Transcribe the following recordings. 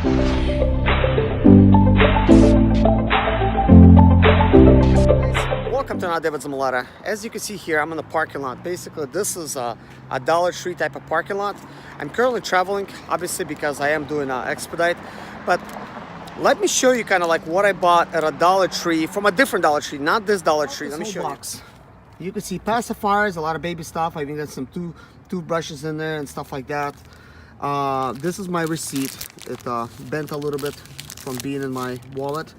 Welcome to another day with Zimaleta. As you can see here, I'm in the parking lot. Basically, this is a Dollar Tree type of parking lot. I'm currently traveling, obviously, because I am doing Expedite. But let me show you kind of like what I bought at a Dollar Tree from a different Dollar Tree, not this Dollar Tree. Let me show you. You can see pacifiers, a lot of baby stuff. I even got some toothbrushes in there and stuff like that. This is my receipt. It bent a little bit from being in my wallet.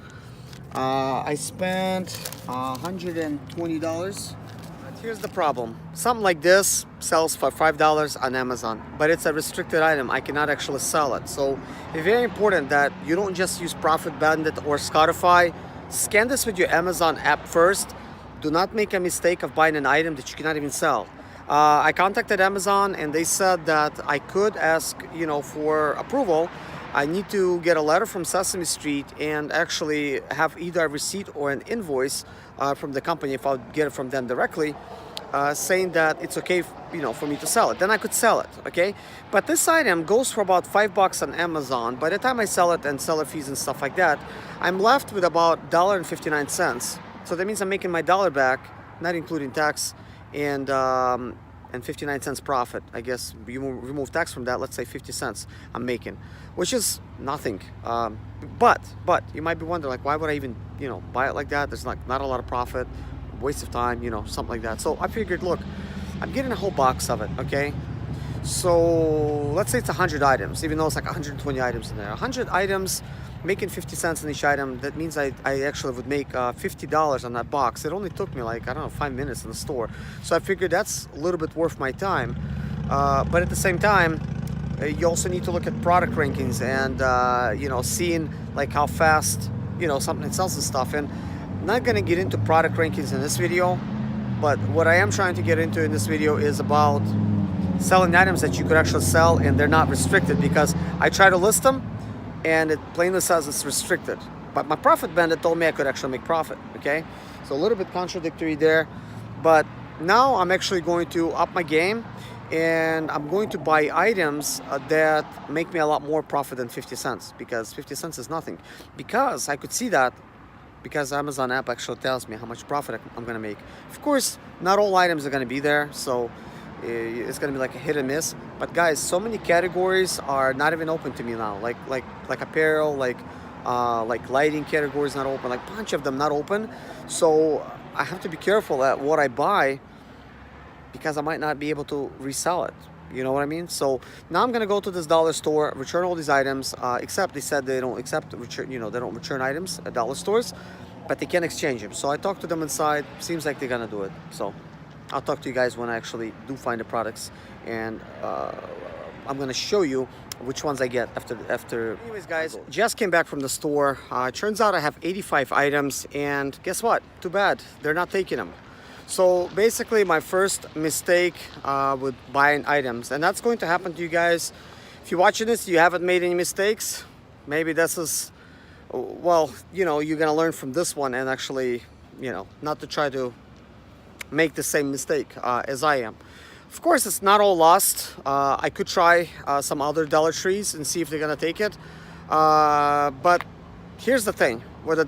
I spent $120. But here's the problem. Something like this sells for $5 on Amazon, but it's a restricted item. I cannot actually sell it. So it's very important that you don't just use Profit Bandit or Scottify. Scan this with your Amazon app first. Do not make a mistake of buying an item that you cannot even sell. I contacted Amazon and they said that I could ask, for approval. I need to get a letter from Sesame Street and actually have either a receipt or an invoice from the company, if I'll get it from them directly, saying that it's okay, for me to sell it. Then I could sell it, okay? But this item goes for about $5 on Amazon. By the time I sell it and seller fees and stuff like that, I'm left with about $1.59. So that means I'm making my dollar back, not including tax and 59 cents profit. I guess you remove tax from that, let's say 50 cents I'm making, which is nothing. But you might be wondering, like, why would I even, buy it like that? There's like not a lot of profit, waste of time, something like that. So I figured, look, I'm getting a whole box of it, okay? So let's say it's 100 items, even though it's like 120 items in there. 100 items, making 50 cents on each item, that means I actually would make $50 on that box. It only took me like, 5 minutes in the store. So I figured that's a little bit worth my time. But at the same time, you also need to look at product rankings and, seeing like how fast, something sells and stuff. And I'm not gonna get into product rankings in this video, but what I am trying to get into in this video is about selling items that you could actually sell and they're not restricted, because I try to list them and it plainly says it's restricted. But my Profit Bandit told me I could actually make profit, okay? So a little bit contradictory there. But now I'm actually going to up my game and I'm going to buy items that make me a lot more profit than 50 cents, because 50 cents is nothing. Because I could see that, because Amazon app actually tells me how much profit I'm gonna make. Of course, not all items are gonna be there, so it's gonna be like a hit and miss. But guys, so many categories are not even open to me now, like apparel, like lighting categories not open, like a bunch of them not open. So I have to be careful at what I buy, because I might not be able to resell it. You know what I mean? So now I'm gonna go to this dollar store, return all these items, except they said they don't accept return, they don't return items at dollar stores, but they can exchange them. So I talked to them inside. Seems like they're gonna do it. So I'll talk to you guys when I actually do find the products, and I'm gonna show you which ones I get after. Anyways, guys, just came back from the store. Turns out I have 85 items, and guess what? Too bad, they're not taking them. So basically, my first mistake with buying items, and that's going to happen to you guys. If you're watching this, you haven't made any mistakes. Maybe this is, well, you're gonna learn from this one, and actually, not to try to make the same mistake as I am. Of course, it's not all lost. I could try some other Dollar Trees and see if they're gonna take it. But here's the thing: with the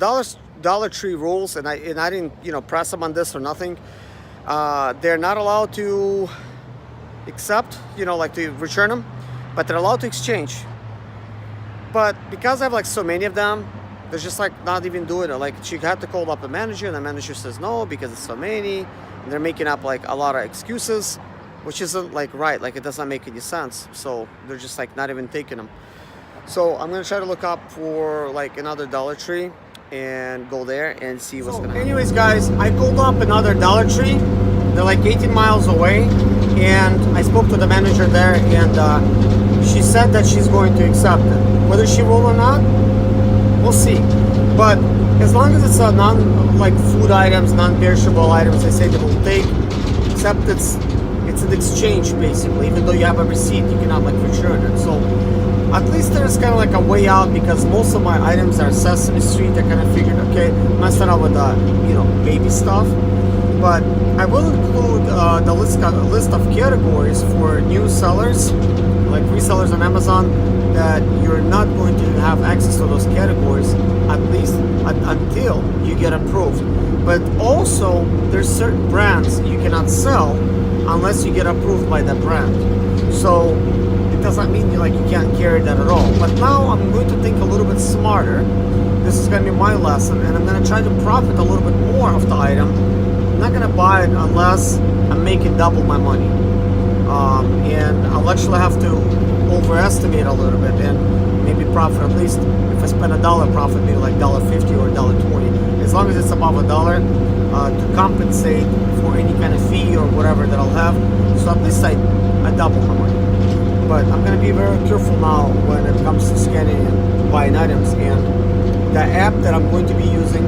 Dollar Tree rules, and I didn't press them on this or nothing. They're not allowed to accept, like to return them, but they're allowed to exchange. But because I have like so many of them, they're just like not even doing it. Like, she had to call up the manager, and the manager says no because it's so many, and they're making up like a lot of excuses, which isn't like right. Like, it doesn't make any sense. So they're just like not even taking them. So I'm gonna try to look up for like another Dollar Tree and go there and see what's gonna happen. Anyways, guys, I called up another Dollar Tree. They're like 18 miles away, and I spoke to the manager there, and she said that she's going to accept it. Whether she will or not, we'll see. But as long as it's a food items, non-perishable items, they say they will take, except it's an exchange basically. Even though you have a receipt, you cannot like return it. So at least there's kind of like a way out, because most of my items are Sesame Street. I kind of figured, okay, I'm gonna start out with baby stuff. But I will include the list of categories for new sellers, like resellers on Amazon, that you're not going to have have access to those categories at least until you get approved. But also, there's certain brands you cannot sell unless you get approved by that brand. So it doesn't mean you can't carry that at all. But now I'm going to think a little bit smarter. This is going to be my lesson, and I'm going to try to profit a little bit more of the item. I'm not going to buy it unless I'm making double my money. And I'll actually have to overestimate a little bit and maybe profit at least, if I spend $1, profit maybe like $1.50 or $1.20. As long as it's above $1 to compensate for any kind of fee or whatever that I'll have. So at least I double my money. But I'm going to be very careful now when it comes to scanning and buying items. And the app that I'm going to be using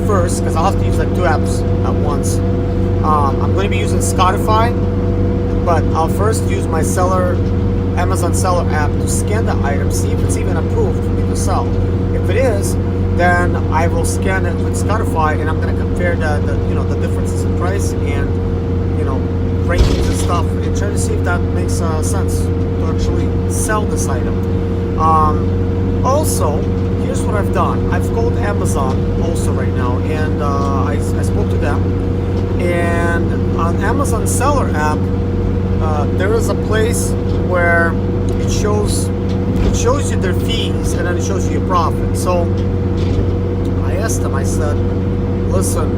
first, because I'll have to use like 2 apps at once. I'm going to be using Scottify, but I'll first use my Amazon seller app to scan the item, see if it's even approved for me to sell. If it is, then I will scan it with Scottify, and I'm going to compare the differences in price and rankings and stuff, and try to see if that makes sense to actually sell this item. Also, here's what I've done. I've called Amazon also right now, and I spoke to them. And on Amazon seller app, there is a place where it shows you their fees, and then it shows you your profit. So I asked them, I said, listen,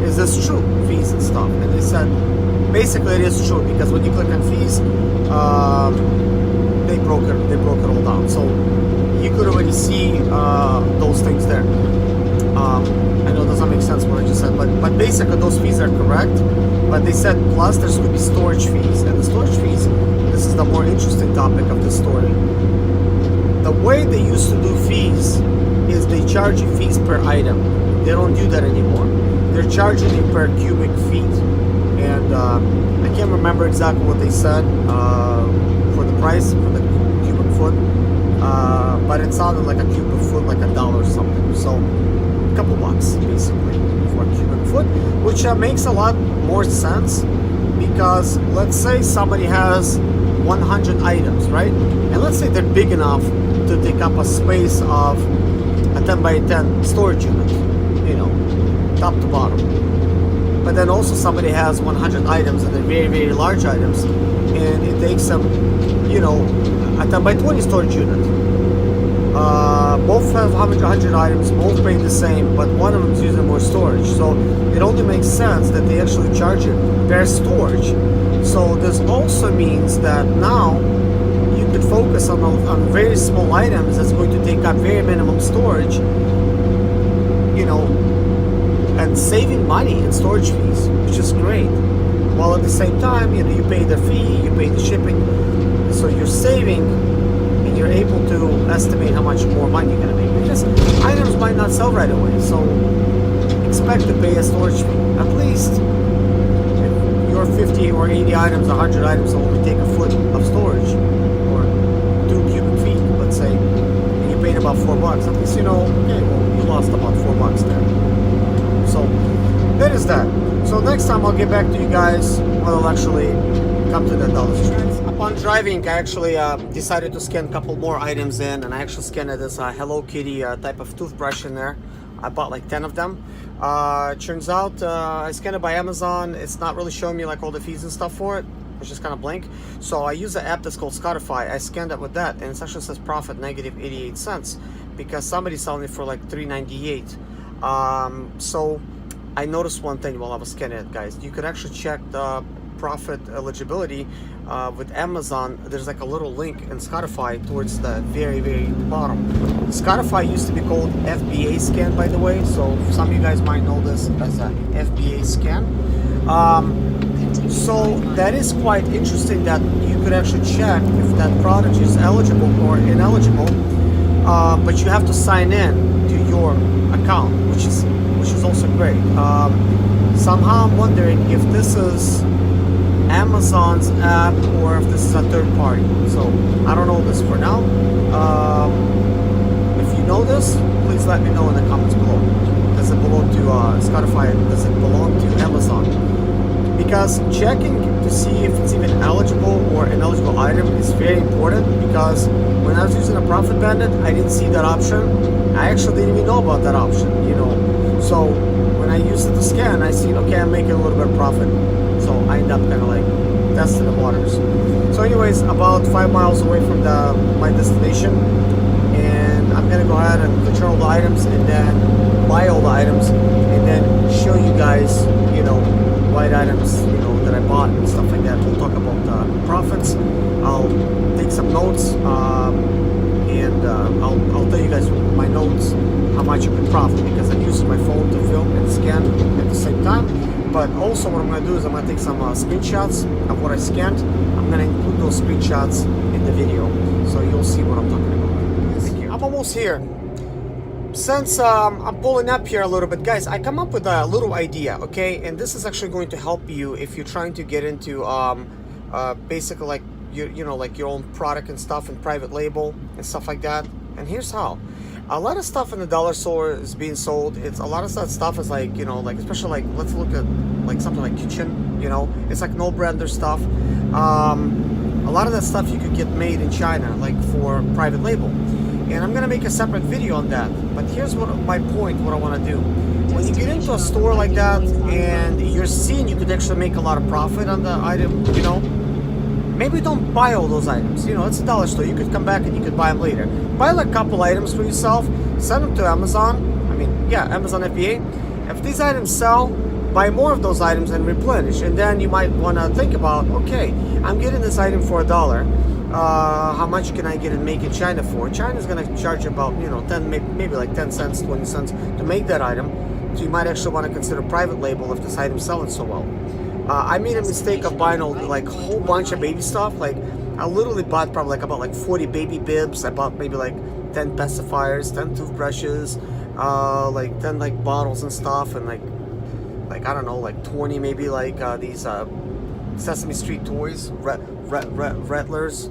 is this true, fees and stuff? And they said, basically it is true, because when you click on fees, they broke it all down. So you could already see those things there. I know it doesn't make sense what I just said, but basically those fees are correct. But they said plus there's going to be storage fees, and the storage fees, this is the more interesting topic of the story. The way they used to do fees is they charge you fees per item. They don't do that anymore. They're charging you per cubic feet, and I can't remember exactly what they said for the price for the cubic foot, but it sounded like a cubic foot like $1 or something. So a couple bucks basically for a cubic foot, which makes a lot more sense, because let's say somebody has 100 items, right? And let's say they're big enough to take up a space of a 10 by 10 storage unit, top to bottom. But then also somebody has 100 items, and they're very, very large items, and it takes them, a 10 by 20 storage unit. Both have 100 items, both pay the same, but one of them is using more storage. So it only makes sense that they actually charge it per storage. So this also means that now you could focus on very small items that's going to take up very minimum storage, and saving money in storage fees, which is great. While at the same time, you pay the fee, you pay the shipping, so you're saving, and you're able to estimate how much more money you're going to make. Because items might not sell right away, so expect to pay a storage fee. At least if your 50 or 80 items, 100 items will only take a foot of storage, or 2 cubic feet, let's say, and you paid about $4. At least okay, well, you lost about $4 there. So that is that. So next time I'll get back to you guys when I'll actually come to that Dollar Tree. Upon driving, I actually decided to scan a couple more items in, and I actually scanned this Hello Kitty type of toothbrush in there. I bought like 10 of them. Turns out I scanned it by Amazon. It's not really showing me like all the fees and stuff for it. It's just kind of blank. So I use an app that's called Scottify. I scanned it with that, and it actually says profit negative 88 cents because somebody's selling it for like $3.98. So I noticed one thing while I was scanning it, guys. You could actually check the profit eligibility with Amazon. There's like a little link in Scottify towards the very, very bottom. Scottify used to be called FBA scan, by the way, so some of you guys might know this as a FBA scan. So that is quite interesting that you could actually check if that product is eligible or ineligible, but you have to sign in to your account, which is also great. Somehow I'm wondering if this is Amazon's app or if this is a third party. So I don't know this for now. If you know this, please let me know in the comments below. Does it belong to Scottify? Does it belong to Amazon? because checking to see if it's even eligible or ineligible item is very important, because when I was using a Profit Bandit, I didn't see that option. I actually didn't even know about that option, you know. So when I used it to scan, I see, okay, I'm making a little bit of profit. So I end up kind of like testing the waters. So anyways, about 5 miles away from my destination, and I'm gonna go ahead and return all the items and then buy all the items and then show you guys, you know, white items, you know, that I bought and stuff like that. We'll talk about profits. I'll take some notes, and I'll tell you guys my notes how much I could profit, because I'm using my phone to film and scan at the same time. But also what I'm going to do is I'm going to take some screenshots of what I scanned. I'm going to include those screenshots in the video, so you'll see what I'm talking about. Thank you. I'm almost here. Since I'm pulling up here a little bit, guys, I come up with a little idea, okay? And this is actually going to help you if you're trying to get into basically like you know, like your own product and stuff, and private label and stuff like that. And here's how. A lot of stuff in the dollar store is being sold. It's a lot of that stuff is like, you know, like especially like, let's look at like something like kitchen, you know, it's like no brander stuff. A lot of that stuff you could get made in China, like for private label. And I'm gonna make a separate video on that. But here's what my point, what I want to do. When you get into a store like that and you're seeing you could actually make a lot of profit on the item, you know, maybe don't buy all those items. You know, it's a dollar store. You could come back and you could buy them later. Buy like a couple items for yourself, send them to Amazon. I mean, yeah, Amazon FBA. If these items sell, buy more of those items and replenish. And then you might want to think about, okay, I'm getting this item for $1. How much can I get and make in China for? China's going to charge about, you know, 10, maybe like 10 cents, 20 cents to make that item. So you might actually want to consider private label if this item's selling so well. I made a mistake of buying like a whole bunch of baby stuff. Like I literally bought probably like about 40 baby bibs. I bought maybe like 10 pacifiers, 10 toothbrushes, like 10 like bottles and stuff, and like I don't know, like 20 maybe like these Sesame Street toys, Rattlers.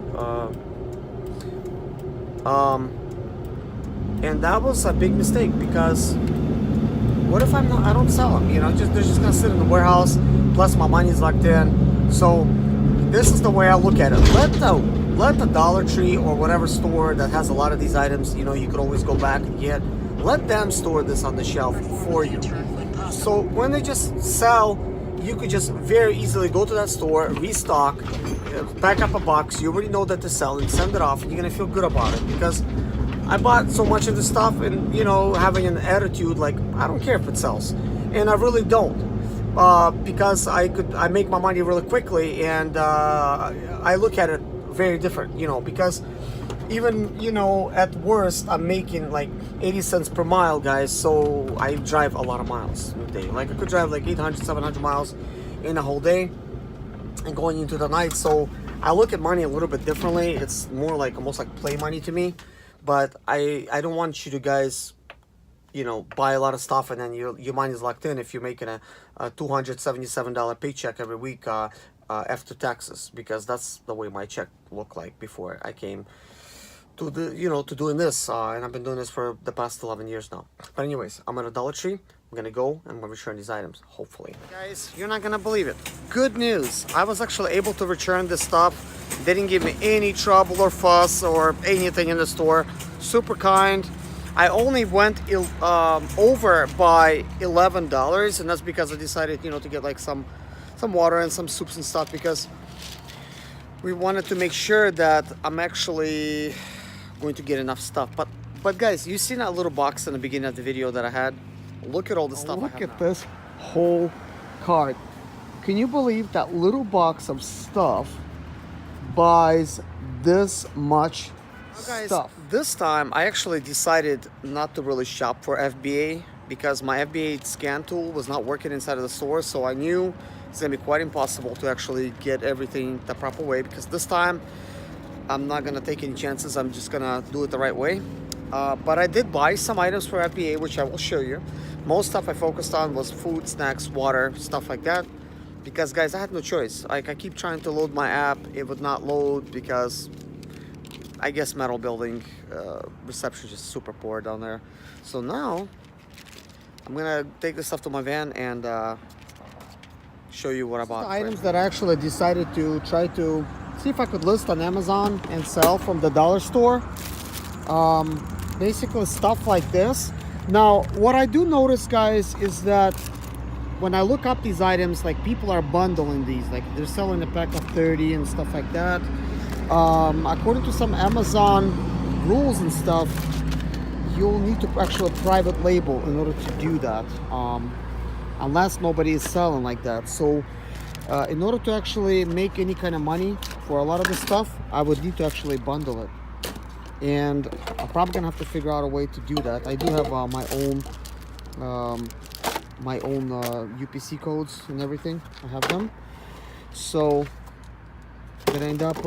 And that was a big mistake, because what if I don't sell them? You know, they're just gonna sit in the warehouse. Plus my money's locked in. So this is the way I look at it. Let the Dollar Tree or whatever store that has a lot of these items, you know, you could always go back and get, let them store this on the shelf for you. So when they just sell, you could just very easily go to that store, restock, pack up a box. You already know that they're selling, send it off, and you're gonna feel good about it. Because I bought so much of this stuff, and you know, having an attitude like I don't care if it sells, and I really don't. Because I make my money really quickly, and I look at it very different, you know, because even, you know, at worst I'm making like 80 cents per mile, guys. So I drive a lot of miles in a day. Like I could drive like 800, 700 miles in a whole day and going into the night. So I look at money a little bit differently. It's more like almost like play money to me. But I don't want you to guys, you know, buy a lot of stuff and then your money's locked in if you're making a $277 paycheck every week after taxes, because that's the way my check looked like before I came to to doing this, and I've been doing this for the past 11 years now. But anyways, I'm at a Dollar Tree. I'm gonna go and I'm gonna return these items, hopefully. Guys, you're not gonna believe it. Good news. I was actually able to return this stuff. They didn't give me any trouble or fuss or anything in the store. Super kind. I only went over by $11, and that's because I decided, you know, to get like some water and some soups and stuff, because we wanted to make sure that I'm actually going to get enough stuff. But guys, you seen that little box in the beginning of the video that I had? Look at all the stuff. Look at this whole cart. Can you believe that little box of stuff buys this much stuff? This time I actually decided not to really shop for FBA, because my FBA scan tool was not working inside of the store. So I knew it's gonna be quite impossible to actually get everything the proper way, because this time I'm not gonna take any chances. I'm just gonna do it the right way. But I did buy some items for FBA, which I will show you. Most stuff I focused on was food, snacks, water, stuff like that. Because guys, I had no choice. Like I keep trying to load my app, it would not load because I guess metal building reception is just super poor down there. So now I'm gonna take this stuff to my van and show you what I bought. The items that I actually decided to try to see if I could list on Amazon and sell from the dollar store. Basically stuff like this. Now, what I do notice, guys, is that when I look up these items, like people are bundling these, like they're selling a pack of 30 and stuff like that. According to some Amazon rules and stuff, you'll need to actually private label in order to do that, unless nobody is selling like that. So in order to actually make any kind of money for a lot of this stuff, I would need to actually bundle it. And I'm probably gonna have to figure out a way to do that. I do have my own UPC codes and everything. I have them, so I'm gonna end up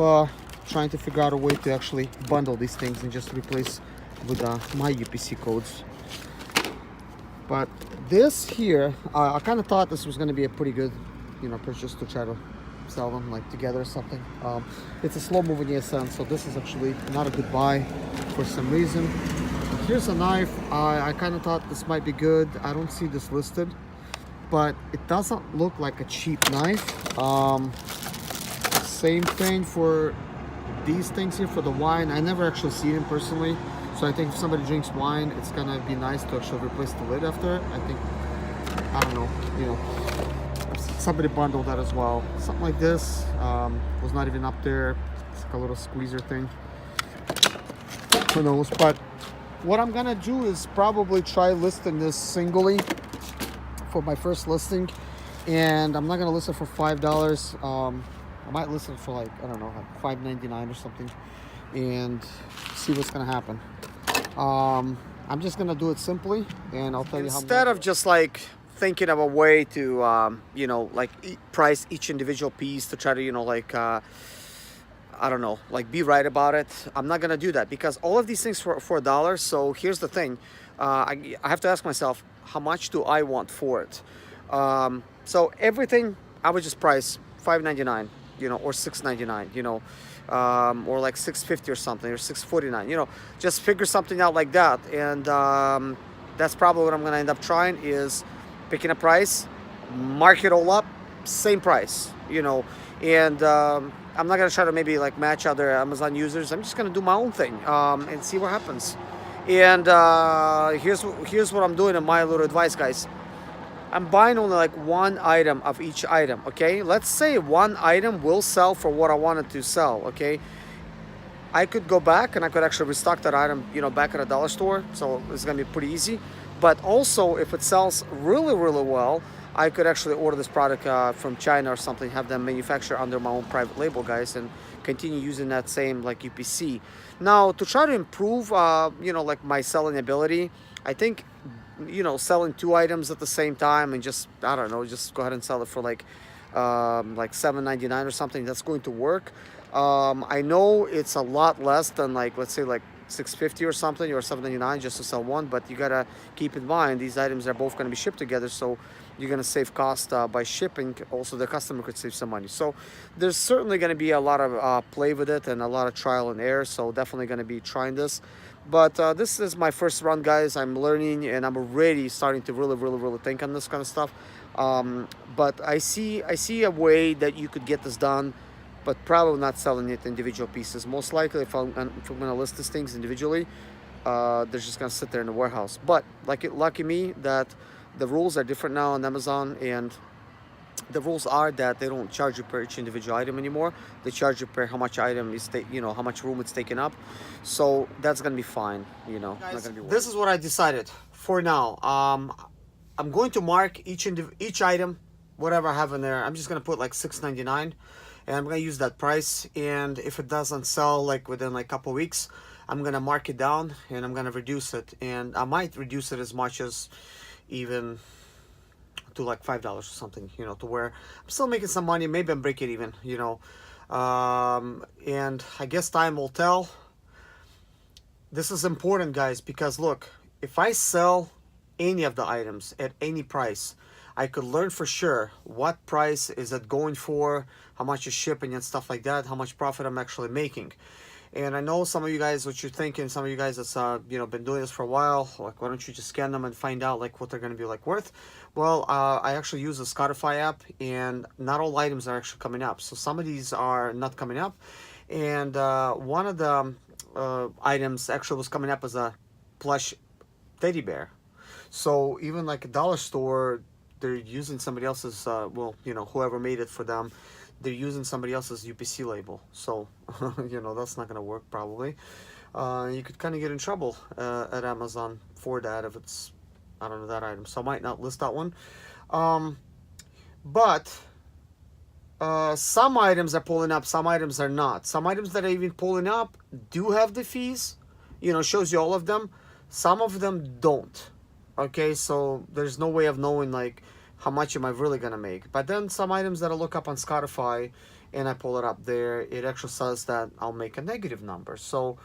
trying to figure out a way to actually bundle these things and just replace with my UPC codes. But this here, I kind of thought this was gonna be a pretty good, purchase to try to sell them like together or something. It's a slow moving ESN, so this is actually not a good buy for some reason. Here's a knife. I kind of thought this might be good. I don't see this listed, but it doesn't look like a cheap knife. Same thing for these things here for the wine. I never actually see them personally, so I think if somebody drinks wine, it's gonna be nice to actually replace the lid after it. I think, I don't know, somebody bundled that as well. Something like this was not even up there. It's like a little squeezer thing. Who knows? But what I'm gonna do is probably try listing this singly for my first listing, and I'm not gonna list it for $5. I might list it for like, I don't know, like $5.99 or something, and see what's gonna happen. I'm just gonna do it simply, and I'll tell you how. Instead of just like thinking of a way to price each individual piece to try to I don't know, like be right about it, I'm not gonna do that, because all of these things for $1. So here's the thing, I have to ask myself, how much do I want for it? So everything I would just price $5.99, or $6.99, or like $6.50 or something, or $6.49, just figure something out like that. And that's probably what I'm gonna end up trying, is picking a price, mark it all up, same price, and I'm not gonna try to maybe like match other Amazon users. I'm just gonna do my own thing and see what happens. And here's what I'm doing in my little advice, guys. I'm buying only like one item of each item, okay? Let's say one item will sell for what I wanted to sell, okay? I could go back and I could actually restock that item, back at a dollar store. So it's gonna be pretty easy. But also, if it sells really, really well, I could actually order this product from China or something, have them manufacture under my own private label, guys, and continue using that same like UPC. Now, to try to improve, like my selling ability, I think, selling two items at the same time and just, I don't know, just go ahead and sell it for like $7.99 or something. That's going to work. I know it's a lot less than like, let's say like $6.50 or something, or $7.99 just to sell one, but you gotta keep in mind these items are both going to be shipped together, so you're going to save cost by shipping. Also, the customer could save some money. So there's certainly going to be a lot of play with it and a lot of trial and error, so definitely going to be trying this. But this is my first run, guys. I'm learning, and I'm already starting to really think on this kind of stuff. But I see a way that you could get this done, but probably not selling it individual pieces. Most likely, if I'm going to list these things individually, they're just going to sit there in the warehouse. But lucky me that the rules are different now on Amazon, and the rules are that they don't charge you per each individual item anymore. They charge you per how much item is, how much room it's taking up. So that's going to be fine, Guys, not going to be this is what I decided for now. I'm going to mark each item, whatever I have in there. I'm just going to put like $6.99. And I'm going to use that price, and if it doesn't sell like within like a couple weeks, I'm going to mark it down and I'm going to reduce it, and I might reduce it as much as even to like $5 or something, to where I'm still making some money. Maybe I'm breaking even, and I guess time will tell. This is important, guys, because look, if I sell any of the items at any price, I could learn for sure what price is it going for, how much is shipping and stuff like that, how much profit I'm actually making. And I know some of you guys what you're thinking, some of you guys that's you know, been doing this for a while, like why don't you just scan them and find out like what they're going to be like worth. Well, I actually use the Spotify app, and not all items are actually coming up. So some of these are not coming up, and one of the items actually was coming up as a plush teddy bear. So even like a dollar store, they're using somebody else's well, you know, whoever made it for them, they're using somebody else's UPC label. So you know, that's not gonna work probably. You could kind of get in trouble at Amazon for that if it's, I don't know, that item. So I might not list that one. But some items are pulling up, some items are not. Some items that are even pulling up do have the fees, you know, shows you all of them. Some of them don't. Okay, so there's no way of knowing like how much am I really gonna make. But then some items that I look up on Spotify and I pull it up there, it actually says that I'll make a negative number. So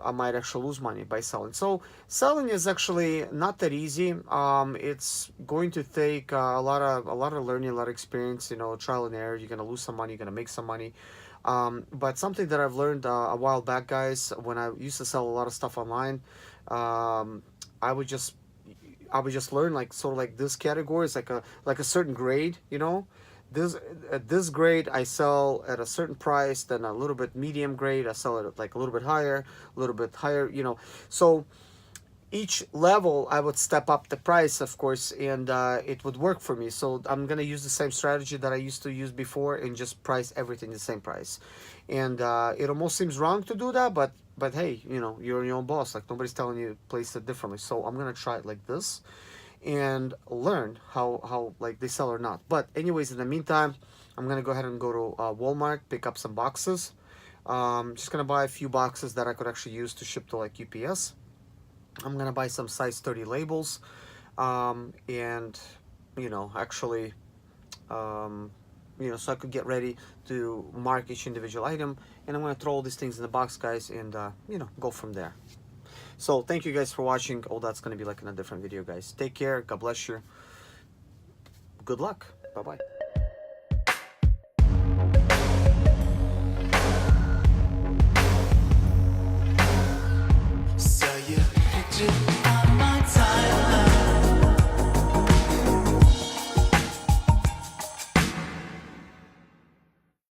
I might actually lose money by selling. So selling is actually not that easy. It's going to take a lot of learning, a lot of experience. You know, trial and error. You're gonna lose some money. You're gonna make some money. But something that I've learned a while back, guys, when I used to sell a lot of stuff online, I would just learn like sort of like this category is like a certain grade. You know, this grade I sell at a certain price, then a little bit medium grade I sell it at like a little bit higher, you know. So each level I would step up the price, of course, and it would work for me. So I'm gonna use the same strategy that I used to use before and just price everything the same price. And it almost seems wrong to do that, but hey, you know, you're your own boss. Like nobody's telling you to place it differently. So I'm gonna try it like this and learn how like they sell or not. But anyways, in the meantime, I'm gonna go ahead and go to Walmart, pick up some boxes. Just gonna buy a few boxes that I could actually use to ship to like UPS. I'm gonna buy some size 30 labels, and you know, actually, you know, so I could get ready to mark each individual item. And I'm gonna throw all these things in the box, guys, and you know, go from there. So thank you guys for watching. All that's going to be like in a different video, guys. Take care. God bless you. Good luck. Bye-bye.